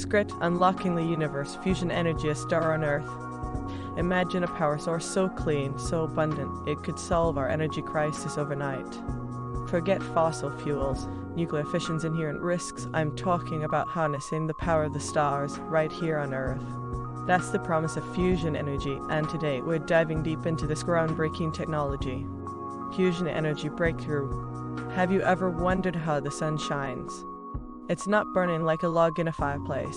Script Unlocking the Universe, Fusion Energy, a star on Earth. Imagine a power source so clean, so abundant, it could solve our energy crisis overnight. Forget fossil fuels, nuclear fission's inherent risks. I'm talking about harnessing the power of the stars right here on Earth. That's the promise of fusion energy, and today we're diving deep into this groundbreaking technology. Fusion energy breakthrough. Have you ever wondered how the sun shines? It's not burning like a log in a fireplace.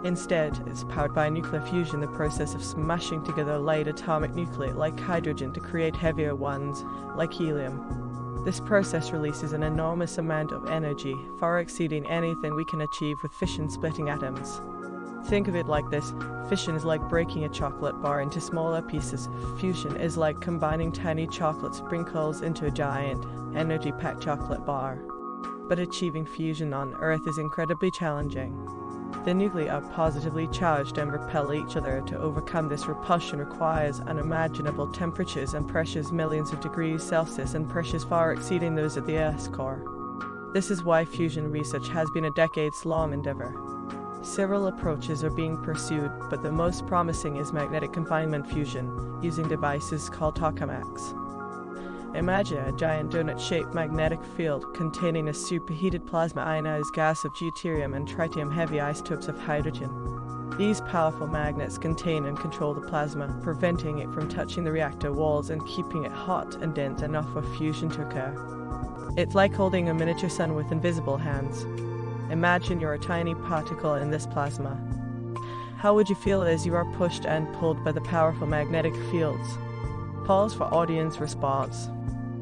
Instead, it's powered by nuclear fusion, the process of smashing together light atomic nuclei like hydrogen to create heavier ones, like helium. This process releases an enormous amount of energy, far exceeding anything we can achieve with fission splitting atoms. Think of it like this: fission is like breaking a chocolate bar into smaller pieces. Fusion is like combining tiny chocolate sprinkles into a giant, energy-packed chocolate bar. But achieving fusion on Earth is incredibly challenging. The nuclei are positively charged and repel each other. To overcome this repulsion requires unimaginable temperatures and pressures, millions of degrees Celsius, and pressures far exceeding those at the Earth's core. This is why fusion research has been a decades-long endeavor. Several approaches are being pursued, but the most promising is magnetic confinement fusion, using devices called tokamaks. Imagine a giant donut-shaped magnetic field containing a superheated plasma ionized gas of deuterium and tritium-heavy isotopes of hydrogen. These powerful magnets contain and control the plasma, preventing it from touching the reactor walls and keeping it hot and dense enough for fusion to occur. It's like holding a miniature sun with invisible hands. Imagine you're a tiny particle in this plasma. How would you feel as you are pushed and pulled by the powerful magnetic fields? Pause for audience response.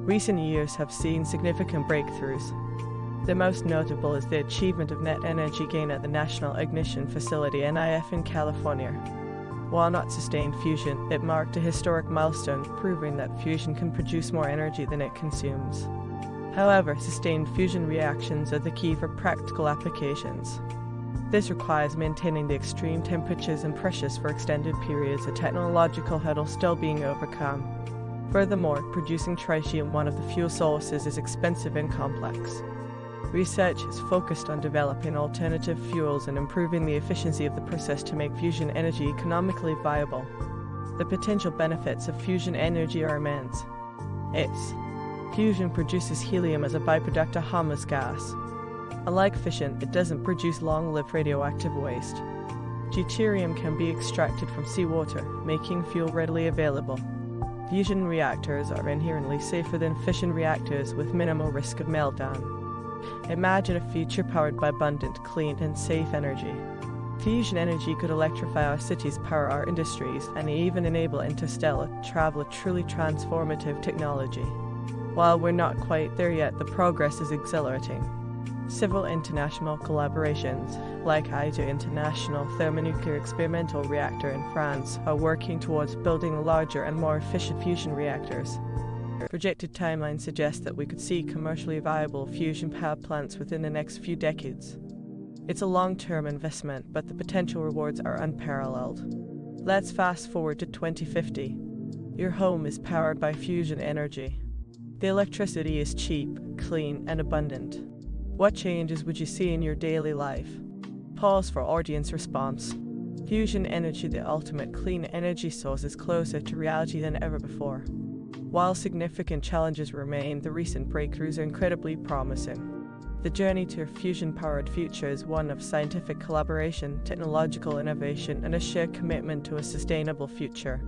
Recent years have seen significant breakthroughs. The most notable is the achievement of net energy gain at the National Ignition Facility (NIF) in California. While not sustained fusion, it marked a historic milestone, proving that fusion can produce more energy than it consumes. However, sustained fusion reactions are the key for practical applications. This requires maintaining the extreme temperatures and pressures for extended periods, a technological hurdle still being overcome. Furthermore, producing tritium, one of the fuel sources, is expensive and complex. Research is focused on developing alternative fuels and improving the efficiency of the process to make fusion energy economically viable. The potential benefits of fusion energy are immense. Fusion produces helium as a byproduct of harmless gas. Unlike fission, it doesn't produce long-lived radioactive waste. Deuterium can be extracted from seawater, making fuel readily available. Fusion reactors are inherently safer than fission reactors with minimal risk of meltdown. Imagine a future powered by abundant, clean, and safe energy. Fusion energy could electrify our cities, power our industries, and even enable interstellar travel, a truly transformative technology. While we're not quite there yet, the progress is exhilarating. Several international collaborations, like ITER International Thermonuclear Experimental Reactor in France, are working towards building larger and more efficient fusion reactors. Projected timelines suggest that we could see commercially viable fusion power plants within the next few decades. It's a long-term investment, but the potential rewards are unparalleled. Let's fast forward to 2050. Your home is powered by fusion energy. The electricity is cheap, clean, and abundant. What changes would you see in your daily life? Pause for audience response. Fusion energy, the ultimate clean energy source, is closer to reality than ever before. While significant challenges remain, the recent breakthroughs are incredibly promising. The journey to a fusion-powered future is one of scientific collaboration, technological innovation, and a shared commitment to a sustainable future.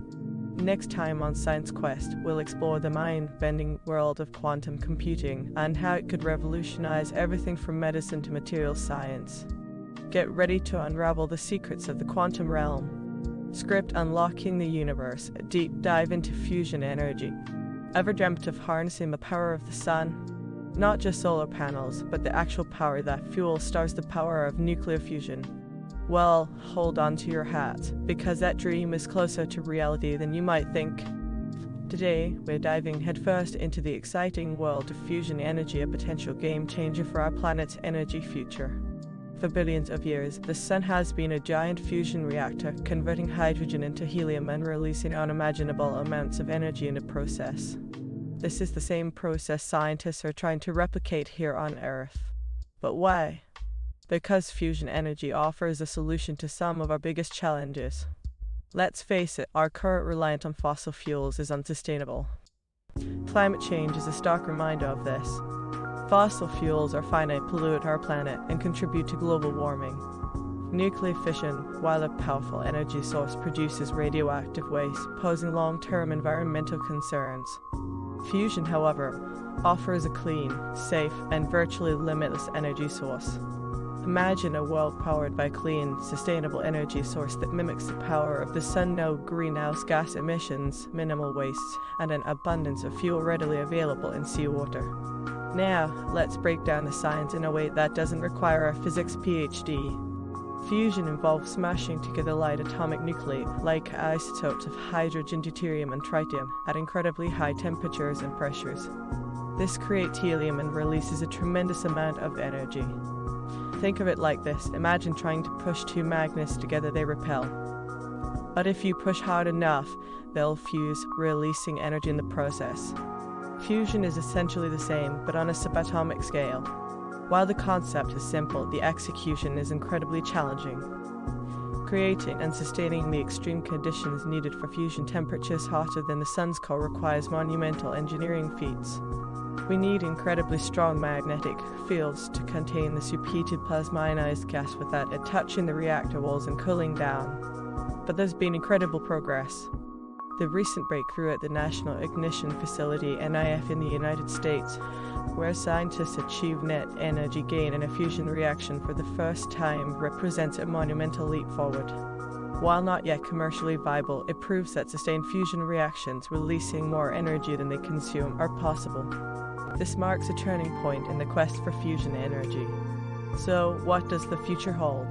Next time on Science Quest, we'll explore the mind-bending world of quantum computing and how it could revolutionize everything from medicine to materials science. Get ready to unravel the secrets of the quantum realm. Script Unlocking the Universe, a deep dive into fusion energy. Ever dreamt of harnessing the power of the sun? Not just solar panels, but the actual power that fuels stars, the power of nuclear fusion. Well, hold on to your hat, because that dream is closer to reality than you might think. Today, we're diving headfirst into the exciting world of fusion energy, a potential game-changer for our planet's energy future. For billions of years, the sun has been a giant fusion reactor, converting hydrogen into helium and releasing unimaginable amounts of energy in the process. This is the same process scientists are trying to replicate here on Earth. But why? Because fusion energy offers a solution to some of our biggest challenges. Let's face it, our current reliance on fossil fuels is unsustainable. Climate change is a stark reminder of this. Fossil fuels are finite, pollute our planet, and contribute to global warming. Nuclear fission, while a powerful energy source, produces radioactive waste, posing long-term environmental concerns. Fusion, however, offers a clean, safe, and virtually limitless energy source. Imagine a world powered by clean, sustainable energy source that mimics the power of the sun. No greenhouse gas emissions, minimal waste, and an abundance of fuel readily available in seawater. Now, let's break down the science in a way that doesn't require a physics PhD. Fusion involves smashing together light atomic nuclei, like isotopes of hydrogen, deuterium, and tritium, at incredibly high temperatures and pressures. This creates helium and releases a tremendous amount of energy. Think of it like this: imagine trying to push two magnets together, they repel. But if you push hard enough, they'll fuse, releasing energy in the process. Fusion is essentially the same, but on a subatomic scale. While the concept is simple, the execution is incredibly challenging. Creating and sustaining the extreme conditions needed for fusion temperatures hotter than the sun's core requires monumental engineering feats. We need incredibly strong magnetic fields to contain the superheated plasma ionized gas without it touching the reactor walls and cooling down. But there's been incredible progress. The recent breakthrough at the National Ignition Facility (NIF) in the United States, where scientists achieved net energy gain in a fusion reaction for the first time, represents a monumental leap forward. While not yet commercially viable, it proves that sustained fusion reactions releasing more energy than they consume are possible. This marks a turning point in the quest for fusion energy. So, what does the future hold?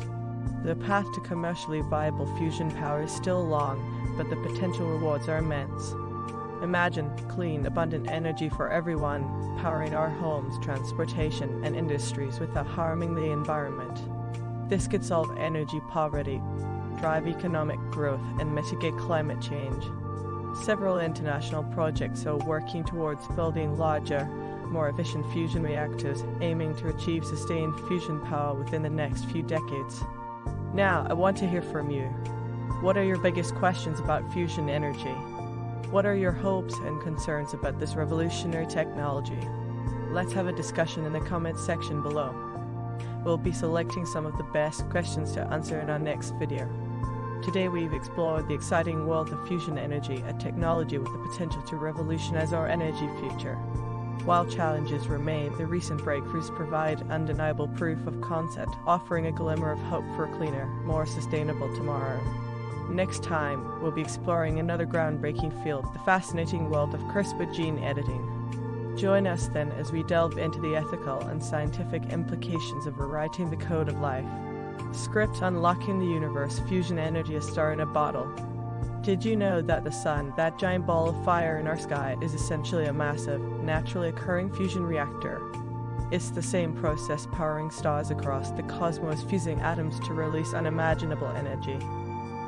The path to commercially viable fusion power is still long, but the potential rewards are immense. Imagine clean, abundant energy for everyone, powering our homes, transportation, and industries without harming the environment. This could solve energy poverty, drive economic growth, and mitigate climate change. Several international projects are working towards building larger, more efficient fusion reactors, aiming to achieve sustained fusion power within the next few decades. Now, I want to hear from you. What are your biggest questions about fusion energy? What are your hopes and concerns about this revolutionary technology? Let's have a discussion in the comments section below. We'll be selecting some of the best questions to answer in our next video. Today we've explored the exciting world of fusion energy, a technology with the potential to revolutionize our energy future. While challenges remain, the recent breakthroughs provide undeniable proof of concept, offering a glimmer of hope for a cleaner, more sustainable tomorrow. Next time, we'll be exploring another groundbreaking field, the fascinating world of CRISPR gene editing. Join us then as we delve into the ethical and scientific implications of rewriting the code of life. Script: Unlocking the Universe, Fusion Energy, a star in a bottle. Did you know that the sun, that giant ball of fire in our sky, is essentially a massive, naturally occurring fusion reactor? It's the same process powering stars across the cosmos, fusing atoms to release unimaginable energy.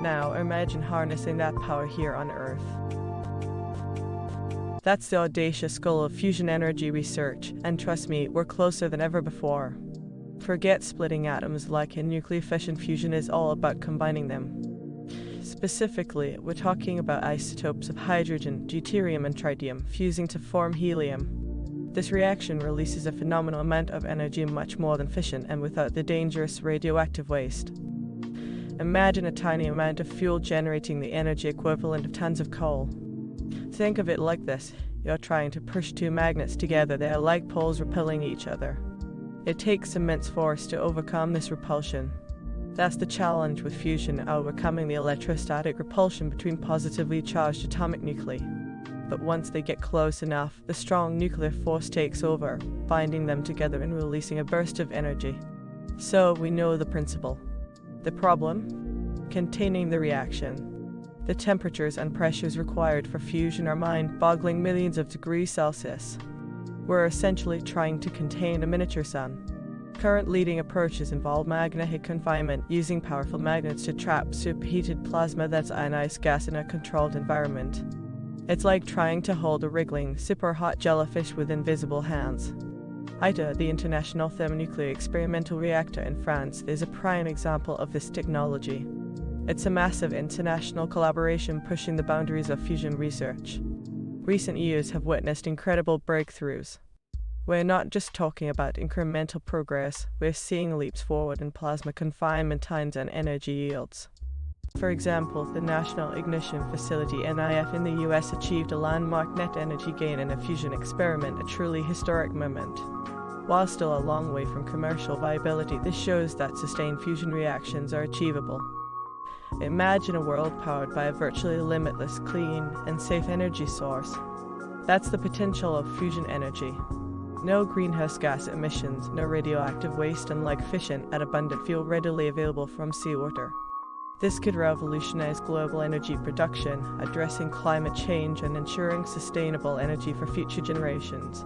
Now, imagine harnessing that power here on Earth. That's the audacious goal of fusion energy research, and trust me, we're closer than ever before. Forget splitting atoms like in nuclear fission. Fusion is all about combining them. Specifically, we're talking about isotopes of hydrogen, deuterium, and tritium fusing to form helium. This reaction releases a phenomenal amount of energy, much more than fission, and without the dangerous radioactive waste. Imagine a tiny amount of fuel generating the energy equivalent of tons of coal. Think of it like this: you're trying to push two magnets together, they are like poles repelling each other. It takes immense force to overcome this repulsion. That's the challenge with fusion, overcoming the electrostatic repulsion between positively charged atomic nuclei. But once they get close enough, the strong nuclear force takes over, binding them together and releasing a burst of energy. So we know the principle. The problem? Containing the reaction. The temperatures and pressures required for fusion are mind-boggling, millions of degrees Celsius. We're essentially trying to contain a miniature sun. Current leading approaches involve magnetic confinement, using powerful magnets to trap superheated plasma that's ionized gas in a controlled environment. It's like trying to hold a wriggling, super hot jellyfish with invisible hands. ITER, the International Thermonuclear Experimental Reactor in France, is a prime example of this technology. It's a massive international collaboration pushing the boundaries of fusion research. Recent years have witnessed incredible breakthroughs. We're not just talking about incremental progress, we're seeing leaps forward in plasma confinement times and energy yields. For example, the National Ignition Facility (NIF) in the US achieved a landmark net energy gain in a fusion experiment, a truly historic moment. While still a long way from commercial viability, this shows that sustained fusion reactions are achievable. Imagine a world powered by a virtually limitless, clean, and safe energy source. That's the potential of fusion energy. No greenhouse gas emissions, no radioactive waste, and efficient and abundant fuel readily available from seawater. This could revolutionize global energy production, addressing climate change and ensuring sustainable energy for future generations.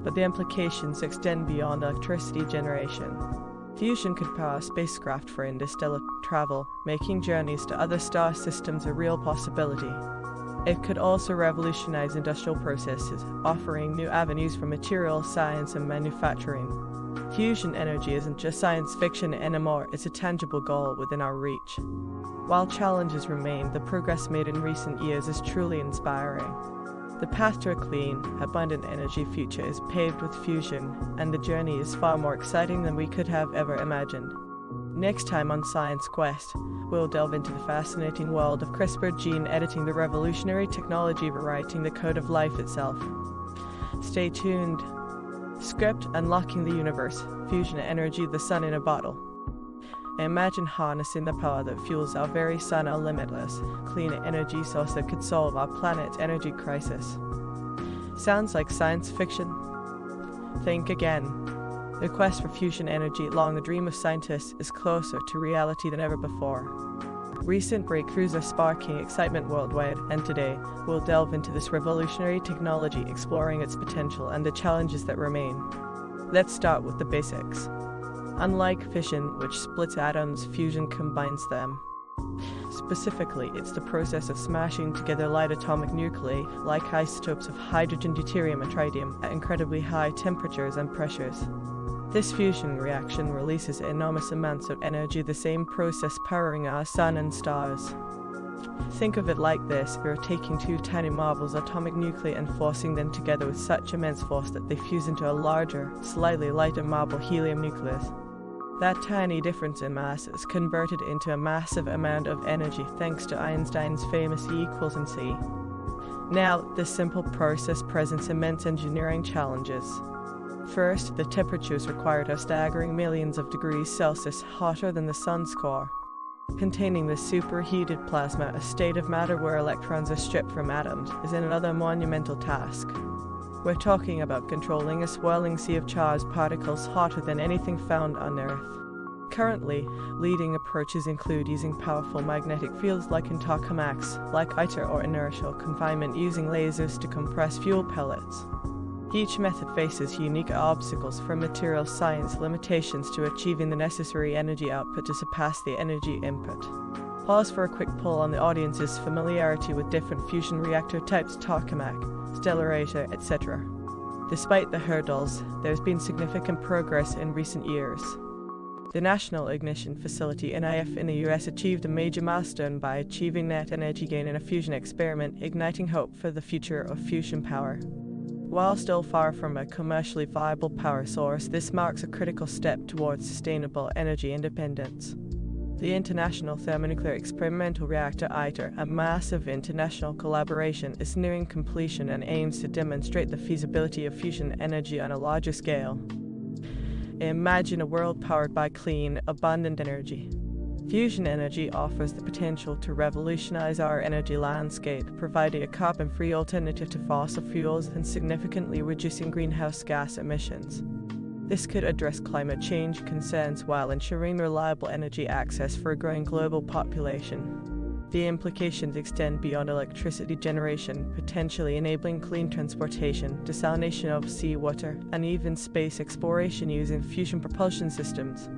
But the implications extend beyond electricity generation. Fusion could power spacecraft for interstellar travel, making journeys to other star systems a real possibility. It could also revolutionize industrial processes, offering new avenues for material science and manufacturing. Fusion energy isn't just science fiction anymore, it's a tangible goal within our reach. While challenges remain, the progress made in recent years is truly inspiring. The path to a clean, abundant energy future is paved with fusion, and the journey is far more exciting than we could have ever imagined. Next time on Science Quest, we'll delve into the fascinating world of CRISPR gene editing, the revolutionary technology rewriting the code of life itself. Stay tuned. Script: Unlocking the Universe, Fusion Energy, the sun in a bottle. Imagine harnessing the power that fuels our very sun, a limitless, clean energy source that could solve our planet's energy crisis. Sounds like science fiction? Think again. The quest for fusion energy, long a dream of scientists, is closer to reality than ever before. Recent breakthroughs are sparking excitement worldwide, and today we'll delve into this revolutionary technology, exploring its potential and the challenges that remain. Let's start with the basics. Unlike fission, which splits atoms, fusion combines them. Specifically, it's the process of smashing together light atomic nuclei, like isotopes of hydrogen, deuterium, and tritium, at incredibly high temperatures and pressures. This fusion reaction releases enormous amounts of energy, the same process powering our sun and stars. Think of it like this: you're taking two tiny marbles, atomic nuclei, and forcing them together with such immense force that they fuse into a larger, slightly lighter marble helium nucleus. That tiny difference in mass is converted into a massive amount of energy thanks to Einstein's famous E=mc. Now, this simple process presents immense engineering challenges. First, the temperatures required are staggering millions of degrees Celsius hotter than the sun's core. Containing the superheated plasma, a state of matter where electrons are stripped from atoms, is another monumental task. We're talking about controlling a swirling sea of charged particles hotter than anything found on Earth. Currently, leading approaches include using powerful magnetic fields like in tokamaks, like ITER, or inertial confinement using lasers to compress fuel pellets. Each method faces unique obstacles, from material science limitations to achieving the necessary energy output to surpass the energy input. Pause for a quick poll on the audience's familiarity with different fusion reactor types: tokamak, stellarator, etc. Despite the hurdles, there's been significant progress in recent years. The National Ignition Facility (NIF) in the US achieved a major milestone by achieving net energy gain in a fusion experiment, igniting hope for the future of fusion power. While still far from a commercially viable power source, this marks a critical step towards sustainable energy independence. The International Thermonuclear Experimental Reactor (ITER), a massive international collaboration, is nearing completion and aims to demonstrate the feasibility of fusion energy on a larger scale. Imagine a world powered by clean, abundant energy. Fusion energy offers the potential to revolutionize our energy landscape, providing a carbon-free alternative to fossil fuels and significantly reducing greenhouse gas emissions. This could address climate change concerns while ensuring reliable energy access for a growing global population. The implications extend beyond electricity generation, potentially enabling clean transportation, desalination of seawater, and even space exploration using fusion propulsion systems.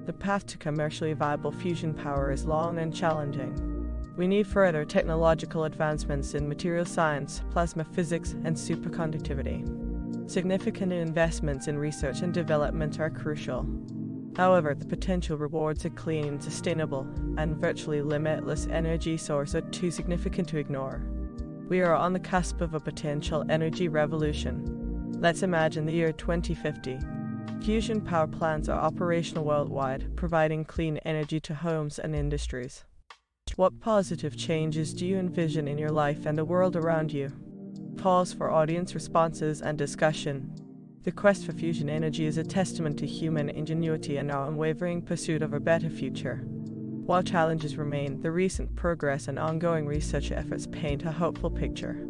The path to commercially viable fusion power is long and challenging. We need further technological advancements in material science, plasma physics, and superconductivity. Significant investments in research and development are crucial. However, the potential rewards of clean, sustainable, and virtually limitless energy source are too significant to ignore. We are on the cusp of a potential energy revolution. Let's imagine the year 2050. Fusion power plants are operational worldwide, providing clean energy to homes and industries. What positive changes do you envision in your life and the world around you? Pause for audience responses and discussion. The quest for fusion energy is a testament to human ingenuity and our unwavering pursuit of a better future. While challenges remain, the recent progress and ongoing research efforts paint a hopeful picture.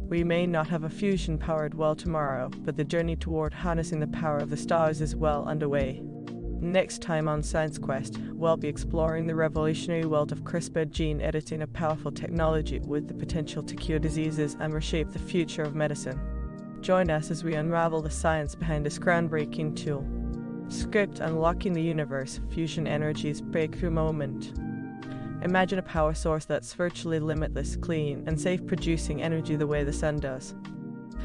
We may not have a fusion-powered world tomorrow, but the journey toward harnessing the power of the stars is well underway. Next time on Science Quest, we'll be exploring the revolutionary world of CRISPR gene editing, a powerful technology with the potential to cure diseases and reshape the future of medicine. Join us as we unravel the science behind this groundbreaking tool. Script: Unlocking the Universe, Fusion Energy's Breakthrough Moment. Imagine a power source that's virtually limitless, clean, and safe, producing energy the way the sun does.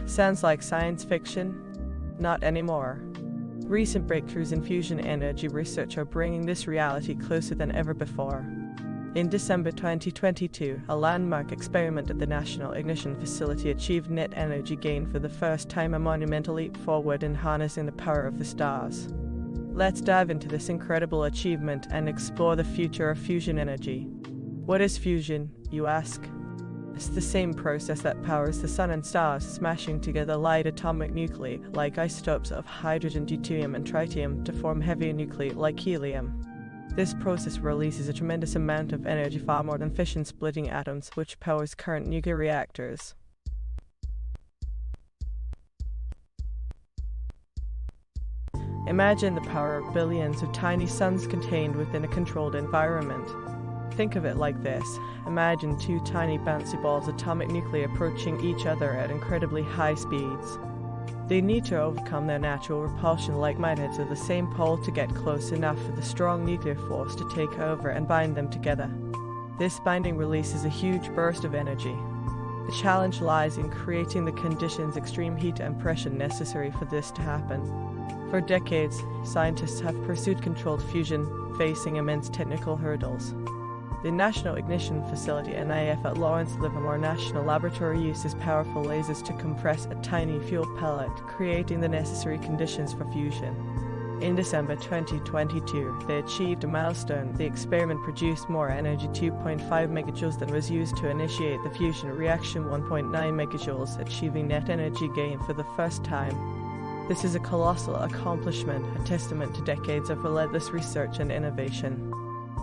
Sounds like science fiction? Not anymore. Recent breakthroughs in fusion energy research are bringing this reality closer than ever before. In December 2022, a landmark experiment at the National Ignition Facility achieved net energy gain for the first time, a monumental leap forward in harnessing the power of the stars. Let's dive into this incredible achievement and explore the future of fusion energy. What is fusion, you ask? It's the same process that powers the sun and stars, smashing together light atomic nuclei like isotopes of hydrogen, deuterium, and tritium to form heavier nuclei like helium. This process releases a tremendous amount of energy, far more than fission splitting atoms, which powers current nuclear reactors. Imagine the power of billions of tiny suns contained within a controlled environment. Think of it like this. Imagine two tiny bouncy balls, atomic nuclei, approaching each other at incredibly high speeds. They need to overcome their natural repulsion like magnets of the same pole to get close enough for the strong nuclear force to take over and bind them together. This binding releases a huge burst of energy. The challenge lies in creating the conditions, extreme heat and pressure necessary for this to happen. For decades, scientists have pursued controlled fusion, facing immense technical hurdles. The National Ignition Facility (NIF) at Lawrence Livermore National Laboratory uses powerful lasers to compress a tiny fuel pellet, creating the necessary conditions for fusion. In December 2022, they achieved a milestone. The experiment produced more energy, 2.5 megajoules, than was used to initiate the fusion reaction, 1.9 megajoules, achieving net energy gain for the first time. This is a colossal accomplishment, a testament to decades of relentless research and innovation.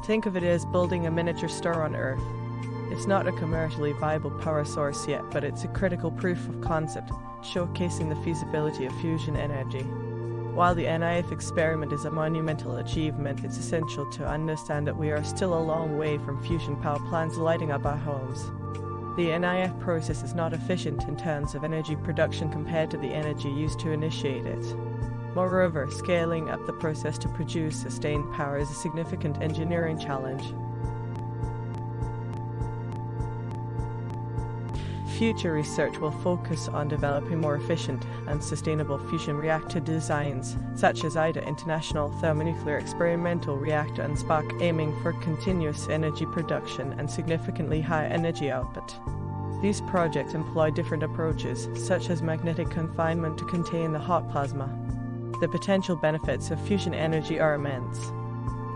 Think of it as building a miniature star on Earth. It's not a commercially viable power source yet, but it's a critical proof of concept, showcasing the feasibility of fusion energy. While the NIF experiment is a monumental achievement, it's essential to understand that we are still a long way from fusion power plants lighting up our homes. The NIF process is not efficient in terms of energy production compared to the energy used to initiate it. Moreover, scaling up the process to produce sustained power is a significant engineering challenge. Future research will focus on developing more efficient and sustainable fusion reactor designs, such as ITER International Thermonuclear Experimental Reactor and Spark, aiming for continuous energy production and significantly high energy output. These projects employ different approaches, such as magnetic confinement to contain the hot plasma. The potential benefits of fusion energy are immense.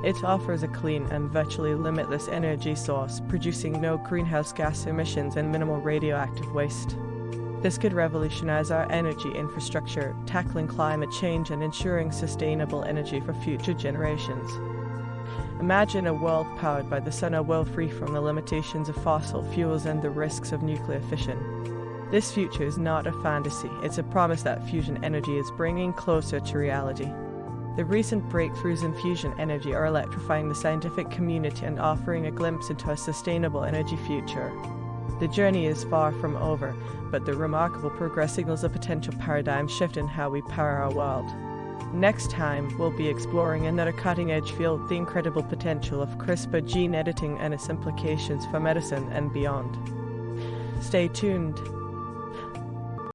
It offers a clean and virtually limitless energy source, producing no greenhouse gas emissions and minimal radioactive waste. This could revolutionize our energy infrastructure, tackling climate change and ensuring sustainable energy for future generations. Imagine a world powered by the sun, a world free from the limitations of fossil fuels and the risks of nuclear fission. This future is not a fantasy, it's a promise that fusion energy is bringing closer to reality. The recent breakthroughs in fusion energy are electrifying the scientific community and offering a glimpse into a sustainable energy future. The journey is far from over, but the remarkable progress signals a potential paradigm shift in how we power our world. Next time, we'll be exploring another cutting-edge field, the incredible potential of CRISPR gene editing and its implications for medicine and beyond. Stay tuned.